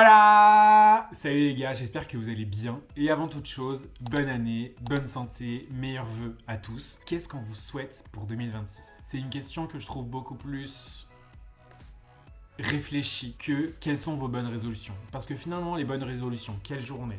Hola! Salut les gars, j'espère que vous allez bien. Et avant toute chose, bonne année, bonne santé, meilleurs vœux à tous. Qu'est-ce qu'on vous souhaite pour 2026? C'est une question que je trouve beaucoup plus réfléchie que quelles sont vos bonnes résolutions. Parce que finalement, les bonnes résolutions, quelle journée?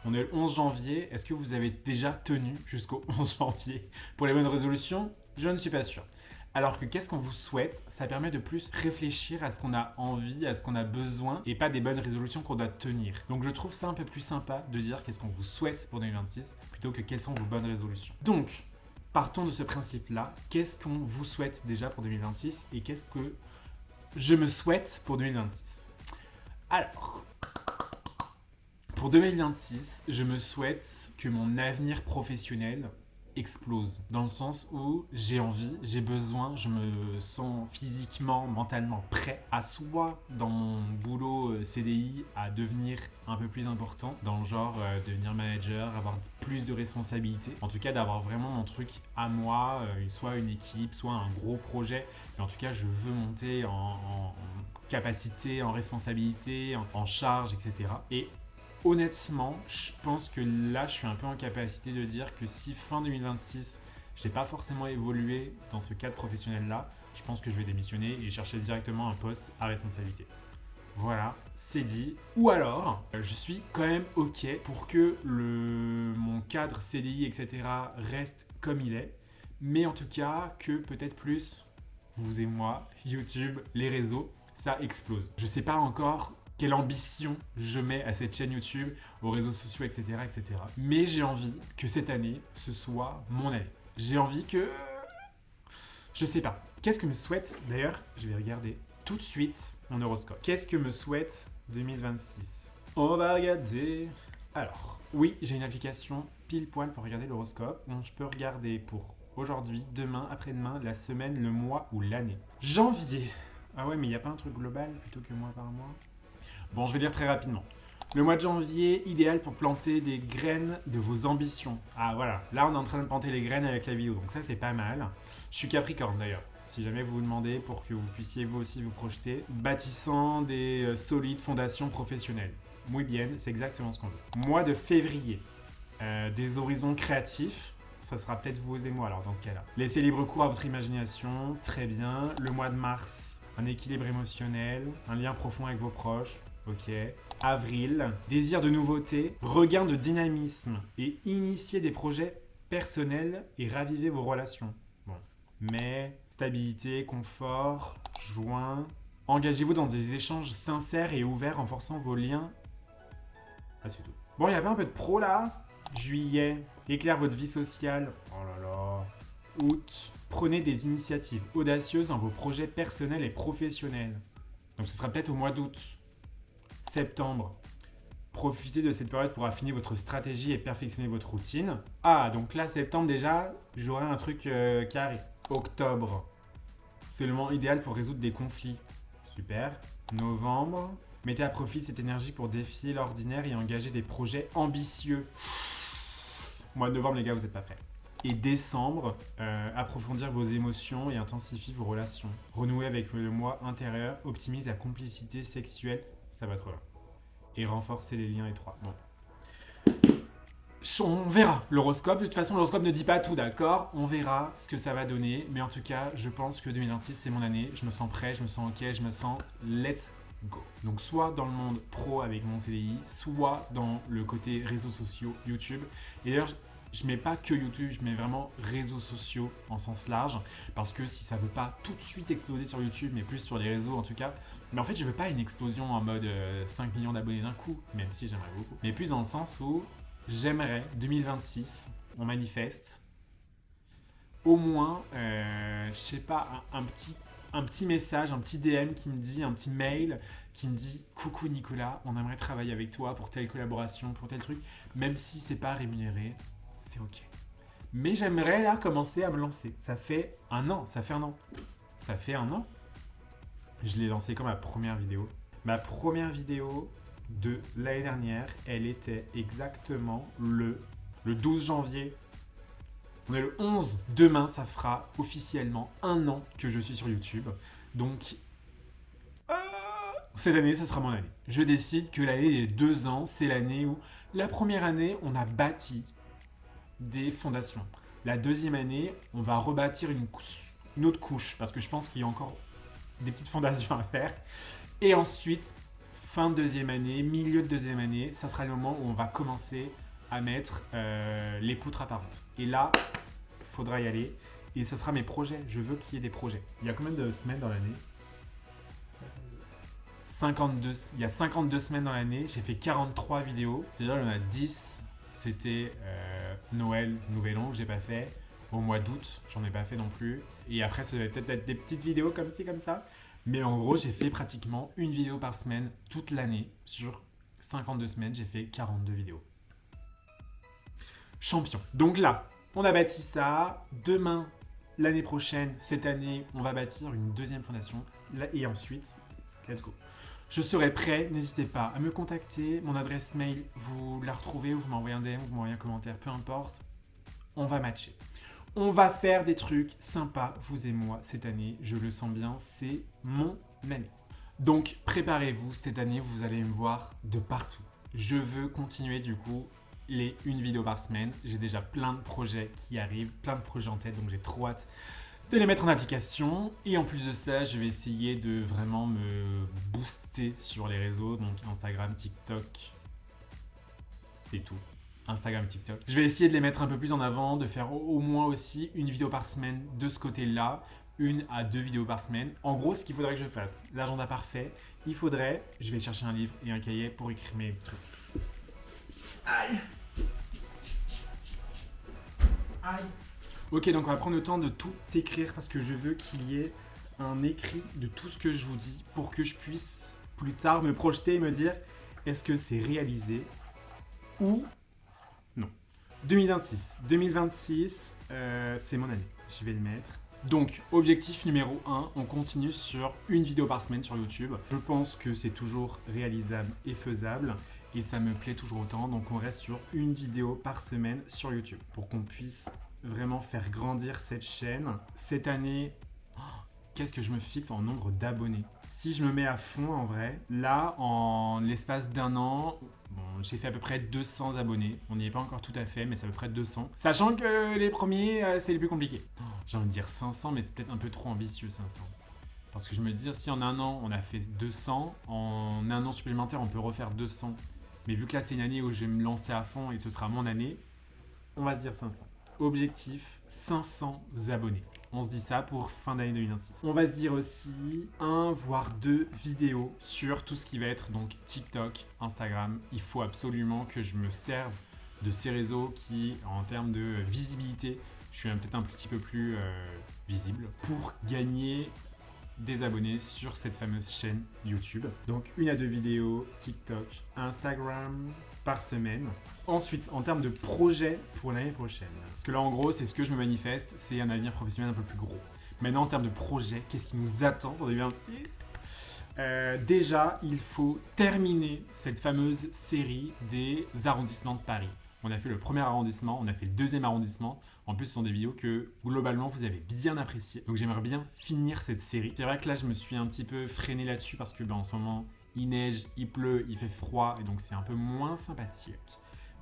On est le 11 janvier, est-ce que vous avez déjà tenu jusqu'au 11 janvier pour les bonnes résolutions? Je ne suis pas sûr. Alors que qu'est-ce qu'on vous souhaite? Ça permet de plus réfléchir à ce qu'on a envie, à ce qu'on a besoin et pas des bonnes résolutions qu'on doit tenir. Donc je trouve ça un peu plus sympa de dire qu'est-ce qu'on vous souhaite pour 2026 plutôt que quelles sont vos bonnes résolutions. Donc, partons de ce principe-là. Qu'est-ce qu'on vous souhaite déjà pour 2026 et qu'est-ce que je me souhaite pour 2026? Alors, pour 2026, je me souhaite que mon avenir professionnel explose, dans le sens où j'ai envie, j'ai besoin, je me sens physiquement, mentalement prêt à soit dans mon boulot CDI à devenir un peu plus important, dans le genre devenir manager, avoir plus de responsabilités, en tout cas d'avoir vraiment mon truc à moi, soit une équipe, soit un gros projet, mais en tout cas je veux monter en capacité, en responsabilité, en charge, etc. Et honnêtement, je pense que là, je suis un peu en capacité de dire que si fin 2026, j'ai pas forcément évolué dans ce cadre professionnel-là, je pense que je vais démissionner et chercher directement un poste à responsabilité. Voilà, c'est dit. Ou alors, je suis quand même OK pour que mon cadre CDI, etc. reste comme il est, mais en tout cas, que peut-être plus, vous et moi, YouTube, les réseaux, ça explose. Je sais pas encore quelle ambition je mets à cette chaîne YouTube, aux réseaux sociaux, etc. etc. Mais j'ai envie que cette année, ce soit mon année. J'ai envie que... Je sais pas. Qu'est-ce que me souhaite... D'ailleurs, je vais regarder tout de suite mon horoscope. Qu'est-ce que me souhaite 2026? On va regarder... Alors, oui, j'ai une application pile poil pour regarder l'horoscope. Donc, je peux regarder pour aujourd'hui, demain, après-demain, la semaine, le mois ou l'année. Janvier. Ah ouais, mais il n'y a pas un truc global plutôt que mois par mois? Bon, je vais lire très rapidement. Le mois de janvier, idéal pour planter des graines de vos ambitions. Ah voilà, là on est en train de planter les graines avec la vidéo, donc ça c'est pas mal. Je suis Capricorne d'ailleurs, si jamais vous vous demandez pour que vous puissiez vous aussi vous projeter. Bâtissant des solides fondations professionnelles. Muy bien, c'est exactement ce qu'on veut. Mois de février, des horizons créatifs. Ça sera peut-être vous et moi alors dans ce cas-là. Laissez libre cours à votre imagination, très bien. Le mois de mars, un équilibre émotionnel, un lien profond avec vos proches. Ok. Avril, désir de nouveauté, regain de dynamisme et initier des projets personnels et raviver vos relations. Bon. Mai, stabilité, confort. Juin, engagez-vous dans des échanges sincères et ouverts, renforçant vos liens. Ah, c'est tout. Bon, il y a pas un peu de pro là. Juillet, éclaire votre vie sociale. Oh là là. Août, prenez des initiatives audacieuses dans vos projets personnels et professionnels. Donc ce sera peut-être au mois d'août. Septembre, profitez de cette période pour affiner votre stratégie et perfectionner votre routine. Ah, donc là, septembre déjà, j'aurai un truc qui arrive. Octobre, c'est le moment idéal pour résoudre des conflits. Super. Novembre, mettez à profit cette énergie pour défier l'ordinaire et engager des projets ambitieux. Mois de novembre, les gars, vous n'êtes pas prêts. Et décembre, approfondir vos émotions et intensifier vos relations. Renouer avec le moi intérieur, optimise la complicité sexuelle. Ça va trop loin. Et renforcer les liens étroits. Bon. On verra l'horoscope. De toute façon, l'horoscope ne dit pas tout, d'accord? On verra ce que ça va donner. Mais en tout cas, je pense que 2026, c'est mon année. Je me sens prêt, je me sens ok, je me sens let's go. Donc, soit dans le monde pro avec mon CDI, soit dans le côté réseaux sociaux, YouTube. Et d'ailleurs, je mets pas que YouTube, je mets vraiment réseaux sociaux en sens large. Parce que si ça veut pas tout de suite exploser sur YouTube, mais plus sur les réseaux en tout cas. Mais en fait, je veux pas une explosion en mode 5 millions d'abonnés d'un coup, même si j'aimerais beaucoup. Mais plus dans le sens où j'aimerais 2026, on manifeste, au moins, je sais pas, un petit message, un petit DM qui me dit, un petit mail qui me dit « Coucou Nicolas, on aimerait travailler avec toi pour telle collaboration, pour tel truc, même si c'est pas rémunéré, c'est ok. » Mais j'aimerais là commencer à me lancer. Ça fait un an. Je l'ai lancé comme ma première vidéo. Ma première vidéo de l'année dernière, elle était exactement le 12 janvier. On est le 11. Demain, ça fera officiellement un an que je suis sur YouTube. Donc, cette année, ça sera mon année. Je décide que l'année des 2 ans, c'est l'année où la première année, on a bâti des fondations. La deuxième année, on va rebâtir une autre couche, parce que je pense qu'il y a encore des petites fondations à faire. Et ensuite, fin de deuxième année, milieu de deuxième année, ça sera le moment où on va commencer à mettre les poutres apparentes. Et là, il faudra y aller. Et ça sera mes projets. Je veux qu'il y ait des projets. Il y a combien de semaines dans l'année ? 52. Il y a 52 semaines dans l'année. J'ai fait 43 vidéos. C'est-à-dire il y en a 10. C'était Noël, Nouvel An que j'ai pas fait. Au mois d'août, j'en ai pas fait non plus. Et après, ça devait peut-être être des petites vidéos comme ci, comme ça. Mais en gros, j'ai fait pratiquement une vidéo par semaine toute l'année. Sur 52 semaines, j'ai fait 42 vidéos. Champion. Donc là, on a bâti ça. Demain, l'année prochaine, cette année, on va bâtir une deuxième fondation. Et ensuite, let's go. Je serai prêt, n'hésitez pas à me contacter. Mon adresse mail, vous la retrouvez ou vous m'envoyez un DM, vous m'envoyez un commentaire, peu importe. On va matcher. On va faire des trucs sympas, vous et moi, cette année. Je le sens bien, c'est mon année. Donc, préparez-vous, cette année, vous allez me voir de partout. Je veux continuer du coup une vidéo par semaine. J'ai déjà plein de projets qui arrivent, plein de projets en tête, donc j'ai trop hâte de les mettre en application. Et en plus de ça, je vais essayer de vraiment me booster sur les réseaux, donc Instagram, TikTok, c'est tout. Instagram, TikTok. Je vais essayer de les mettre un peu plus en avant, de faire au moins aussi une vidéo par semaine de ce côté-là, 1 à 2 vidéos par semaine. En gros, ce qu'il faudrait que je fasse, l'agenda parfait, il faudrait, je vais chercher un livre et un cahier pour écrire mes trucs. Aïe. Aïe. Ok, donc on va prendre le temps de tout écrire parce que je veux qu'il y ait un écrit de tout ce que je vous dis pour que je puisse plus tard me projeter et me dire est-ce que c'est réalisé ou non. 2026. 2026, c'est mon année. Je vais le mettre. Donc, objectif numéro 1, on continue sur une vidéo par semaine sur YouTube. Je pense que c'est toujours réalisable et faisable et ça me plaît toujours autant. Donc, on reste sur une vidéo par semaine sur YouTube pour qu'on puisse vraiment faire grandir cette chaîne. Cette année, qu'est-ce que je me fixe en nombre d'abonnés? Si je me mets à fond en vrai, là, en l'espace d'un an, bon, j'ai fait à peu près 200 abonnés. On n'y est pas encore tout à fait, mais c'est à peu près 200. Sachant que les premiers, c'est les plus compliqués. J'ai envie de dire 500, mais c'est peut-être un peu trop ambitieux, 500. Parce que je me dis, si en un an, on a fait 200, en un an supplémentaire, on peut refaire 200. Mais vu que là, c'est une année où je vais me lancer à fond et ce sera mon année, on va se dire 500. Objectif, 500 abonnés. On se dit ça pour fin d'année 2026. On va se dire aussi 1 voire 2 vidéos sur tout ce qui va être donc TikTok, Instagram. Il faut absolument que je me serve de ces réseaux qui, en termes de visibilité, je suis peut-être un petit peu plus visible pour gagner des abonnés sur cette fameuse chaîne YouTube. Donc 1 à 2 vidéos TikTok, Instagram par semaine. Ensuite, en termes de projet pour l'année prochaine, parce que là en gros c'est ce que je me manifeste, c'est un avenir professionnel un peu plus gros. Maintenant en termes de projet, qu'est-ce qui nous attend en 2026 ? Déjà, il faut terminer cette fameuse série des arrondissements de Paris. On a fait le premier arrondissement, on a fait le deuxième arrondissement. En plus, ce sont des vidéos que globalement vous avez bien appréciées. Donc j'aimerais bien finir cette série. C'est vrai que là, je me suis un petit peu freiné là-dessus parce que en ce moment, il neige, il pleut, il fait froid et donc c'est un peu moins sympathique.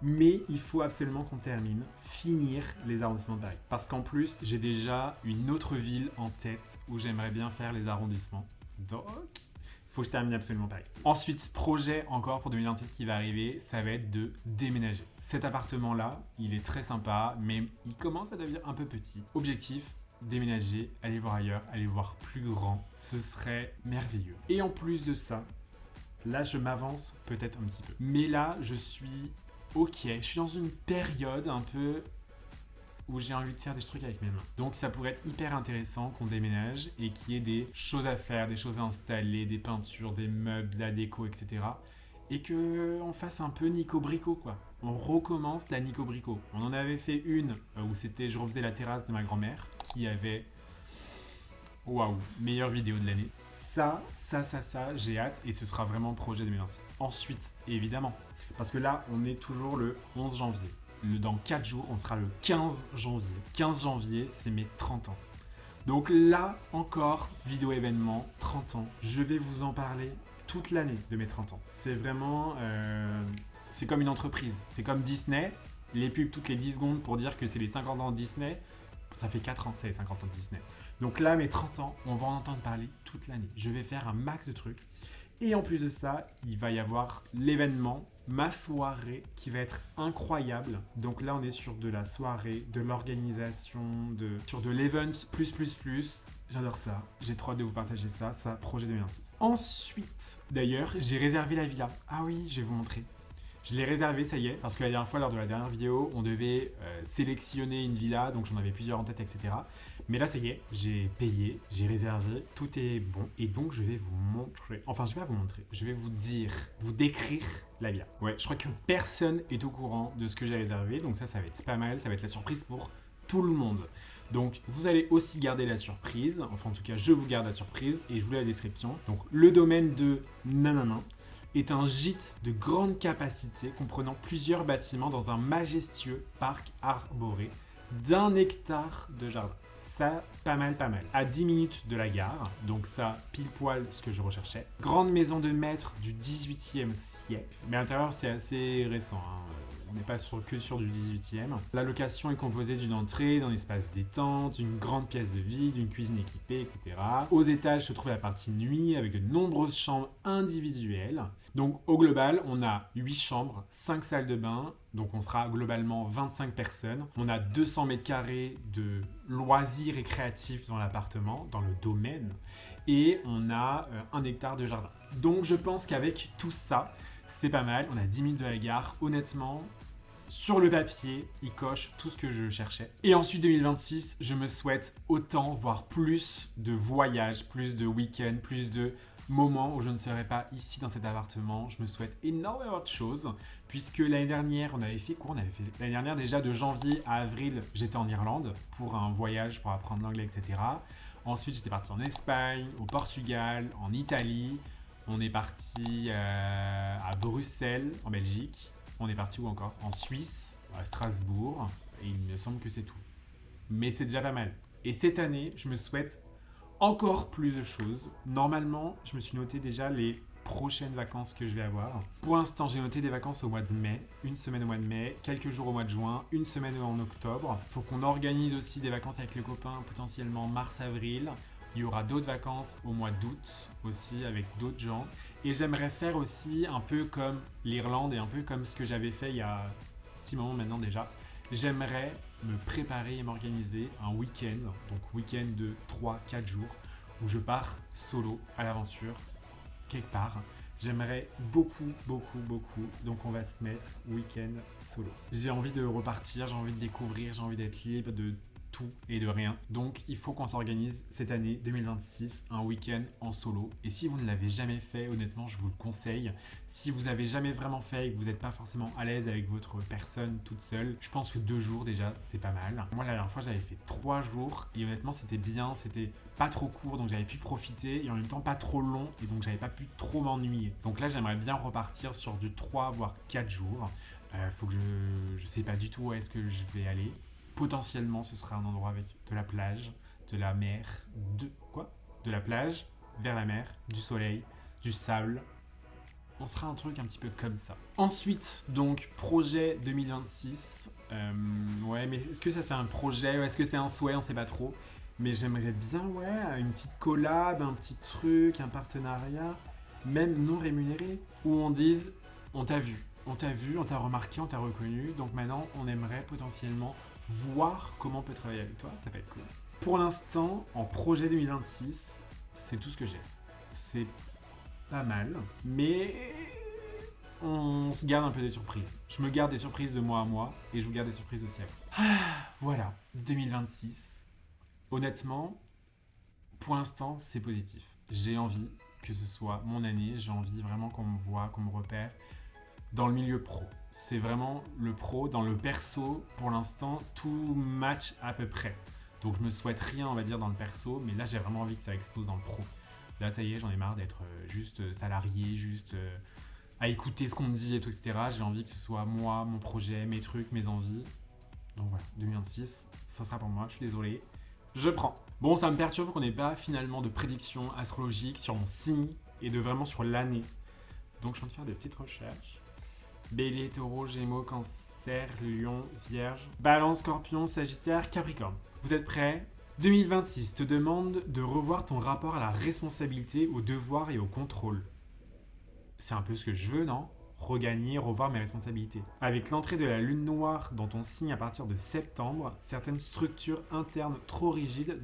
Mais il faut absolument qu'on termine, finir les arrondissements de Paris. Parce qu'en plus, j'ai déjà une autre ville en tête où j'aimerais bien faire les arrondissements. Donc, il faut que je termine absolument Paris. Ensuite, projet encore pour 2026 qui va arriver, ça va être de déménager. Cet appartement-là, il est très sympa, mais il commence à devenir un peu petit. Objectif, déménager, aller voir ailleurs, aller voir plus grand. Ce serait merveilleux. Et en plus de ça, là, je m'avance peut-être un petit peu. Mais là, je suis ok. Je suis dans une période un peu où j'ai envie de faire des trucs avec mes mains. Donc ça pourrait être hyper intéressant qu'on déménage et qu'il y ait des choses à faire, des choses à installer, des peintures, des meubles, de la déco, etc. Et qu'on fasse un peu Nico Brico, quoi. On recommence la Nico Brico. On en avait fait une où c'était, je refaisais la terrasse de ma grand-mère qui avait, waouh, meilleure vidéo de l'année. Ça, j'ai hâte et ce sera vraiment le projet 2026. Ensuite, évidemment, parce que là, on est toujours le 11 janvier. Dans 4 jours, on sera le 15 janvier. 15 janvier, c'est mes 30 ans. Donc là, encore, vidéo événement, 30 ans. Je vais vous en parler toute l'année de mes 30 ans. C'est vraiment... c'est comme une entreprise. C'est comme Disney. Les pubs toutes les 10 secondes pour dire que c'est les 50 ans de Disney. Ça fait 4 ans que c'est les 50 ans de Disney. Donc là, mes 30 ans, on va en entendre parler toute l'année. Je vais faire un max de trucs. Et en plus de ça, il va y avoir l'événement, ma soirée, qui va être incroyable. Donc là, on est sur de la soirée, de l'organisation, sur de l'event, plus. J'adore ça. J'ai trop hâte de vous partager ça. Ça, projet 2026. Ensuite, d'ailleurs, j'ai réservé la villa. Ah oui, je vais vous montrer. Je l'ai réservé, ça y est, parce que la dernière fois, lors de la dernière vidéo, on devait sélectionner une villa, donc j'en avais plusieurs en tête, etc. Mais là, ça y est, j'ai payé, j'ai réservé, tout est bon. Et donc, je vais vous montrer, enfin, je vais pas vous montrer, je vais vous dire, vous décrire la villa. Ouais, je crois que personne est au courant de ce que j'ai réservé, donc ça va être pas mal, ça va être la surprise pour tout le monde. Donc, vous allez aussi garder la surprise, enfin, en tout cas, je vous garde la surprise, et je vous lis la description. Donc, le domaine de Nanana est un gîte de grande capacité comprenant plusieurs bâtiments dans un majestueux parc arboré d'1 hectare de jardin. Ça, pas mal. À 10 minutes de la gare, donc ça, pile poil ce que je recherchais. Grande maison de maître du 18e siècle, mais à l'intérieur c'est assez récent, hein. On n'est pas que sur du 18e. La location est composée d'une entrée, d'un espace détente, d'une grande pièce de vie, d'une cuisine équipée, etc. Aux étages se trouve la partie nuit avec de nombreuses chambres individuelles. Donc au global, on a 8 chambres, 5 salles de bain, donc on sera globalement 25 personnes. On a 200 mètres carrés de loisirs et créatifs dans l'appartement, dans le domaine, et on a 1 hectare de jardin. Donc je pense qu'avec tout ça, c'est pas mal. On a 10 minutes de la gare, honnêtement. Sur le papier, il coche tout ce que je cherchais. Et ensuite, 2026, je me souhaite autant, voire plus de voyages, plus de week-ends, plus de moments où je ne serai pas ici dans cet appartement. Je me souhaite énormément de choses, puisque l'année dernière, on avait fait quoi? On avait fait l'année dernière déjà de janvier à avril, j'étais en Irlande pour un voyage pour apprendre l'anglais, etc. Ensuite, j'étais parti en Espagne, au Portugal, en Italie. On est parti à Bruxelles, en Belgique. On est parti où encore? En Suisse, à Strasbourg. Et il me semble que c'est tout. Mais c'est déjà pas mal. Et cette année, je me souhaite encore plus de choses. Normalement, je me suis noté déjà les prochaines vacances que je vais avoir. Pour l'instant, j'ai noté des vacances au mois de mai. 1 semaine au mois de mai, quelques jours au mois de juin, 1 semaine en octobre. Il faut qu'on organise aussi des vacances avec les copains, potentiellement mars-avril. Il y aura d'autres vacances au mois d'août aussi avec d'autres gens. Et j'aimerais faire aussi un peu comme l'Irlande et un peu comme ce que j'avais fait il y a un petit moment maintenant déjà. J'aimerais me préparer et m'organiser un week-end, donc week-end de 3-4 jours, où je pars solo à l'aventure, quelque part. J'aimerais beaucoup. Donc on va se mettre week-end solo. J'ai envie de repartir, j'ai envie de découvrir, j'ai envie d'être libre de tout et de rien. Donc il faut qu'on s'organise cette année 2026 un week-end en solo. Et si vous ne l'avez jamais fait, honnêtement, je vous le conseille. Si vous n'avez jamais vraiment fait et que vous n'êtes pas forcément à l'aise avec votre personne toute seule, je pense que 2 jours déjà, c'est pas mal. Moi, la dernière fois, j'avais fait 3 jours et honnêtement, c'était bien. C'était pas trop court, donc j'avais pu profiter et en même temps pas trop long et donc j'avais pas pu trop m'ennuyer. Donc là, j'aimerais bien repartir sur du 3 voire 4 jours. Faut que je sais pas du tout où est-ce que je vais aller. Potentiellement, ce sera un endroit avec de la plage, de la mer, de la plage vers la mer, du soleil, du sable. On sera un truc un petit peu comme ça. Ensuite, donc, projet 2026. Ouais, mais est-ce que ça c'est un projet ou est-ce que c'est un souhait? On sait pas trop. Mais j'aimerais bien, ouais, une petite collab, un petit truc, un partenariat, même non rémunéré, où on dise, on t'a vu, on t'a remarqué, on t'a reconnu, donc maintenant on aimerait potentiellement voir comment on peut travailler avec toi, ça peut être cool. Pour l'instant, en projet 2026, c'est tout ce que j'ai. C'est pas mal, mais on se garde un peu des surprises. Je me garde des surprises de moi à moi, et je vous garde des surprises aussi à vous. Voilà, 2026. Honnêtement, pour l'instant, c'est positif. J'ai envie que ce soit mon année, j'ai envie vraiment qu'on me voit, qu'on me repère dans le milieu pro. C'est vraiment le pro, dans le perso, pour l'instant, tout match à peu près. Donc je me souhaite rien, on va dire, dans le perso, mais là j'ai vraiment envie que ça explose dans le pro. Là ça y est, j'en ai marre d'être juste salarié, juste à écouter ce qu'on me dit et tout, etc. J'ai envie que ce soit moi, mon projet, mes trucs, mes envies. Donc voilà, 2026, ça sera pour moi, je suis désolé. Je prends. Bon, ça me perturbe qu'on n'ait pas finalement de prédiction astrologique sur mon signe et de vraiment sur l'année. Donc je viens de faire des petites recherches. Bélier, Taureau, Gémeaux, Cancer, Lion, Vierge, Balance, Scorpion, Sagittaire, Capricorne. Vous êtes prêts? 2026 te demande de revoir ton rapport à la responsabilité, au devoir et au contrôle. C'est un peu ce que je veux, non? Regagner, revoir mes responsabilités. Avec l'entrée de la lune noire dans ton signe à partir de septembre, certaines structures internes trop rigides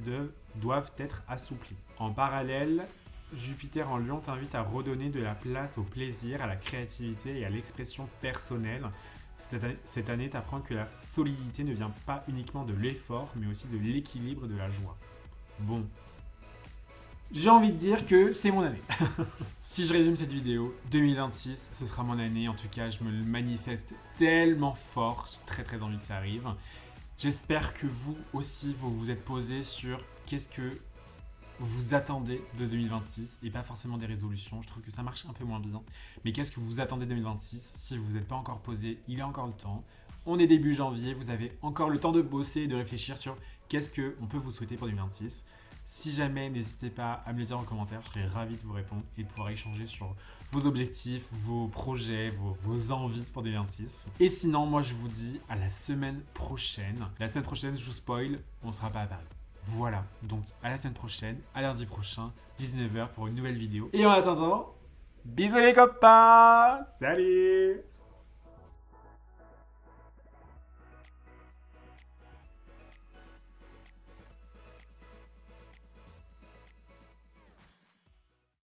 doivent être assouplies. En parallèle, Jupiter en Lion t'invite à redonner de la place au plaisir, à la créativité et à l'expression personnelle. Cette année t'apprend que la solidité ne vient pas uniquement de l'effort, mais aussi de l'équilibre de la joie. Bon. J'ai envie de dire que c'est mon année. Si je résume cette vidéo, 2026, ce sera mon année. En tout cas, je me le manifeste tellement fort. J'ai très très envie que ça arrive. J'espère que vous aussi, vous vous êtes posé sur qu'est-ce que vous attendez de 2026 et pas forcément des résolutions. Je trouve que ça marche un peu moins bien. Mais qu'est-ce que vous attendez de 2026? Si vous n'êtes pas encore posé, il y a encore le temps. On est début janvier, vous avez encore le temps de bosser et de réfléchir sur qu'est-ce qu'on peut vous souhaiter pour 2026. Si jamais, n'hésitez pas à me le dire en commentaire, je serai ravi de vous répondre et de pouvoir échanger sur vos objectifs, vos projets, vos envies pour 2026. Et sinon, moi je vous dis à la semaine prochaine. La semaine prochaine, je vous spoil, on ne sera pas à Paris. Voilà, donc à la semaine prochaine, à lundi prochain, 19h pour une nouvelle vidéo. Et en attendant, bisous les copains! Salut!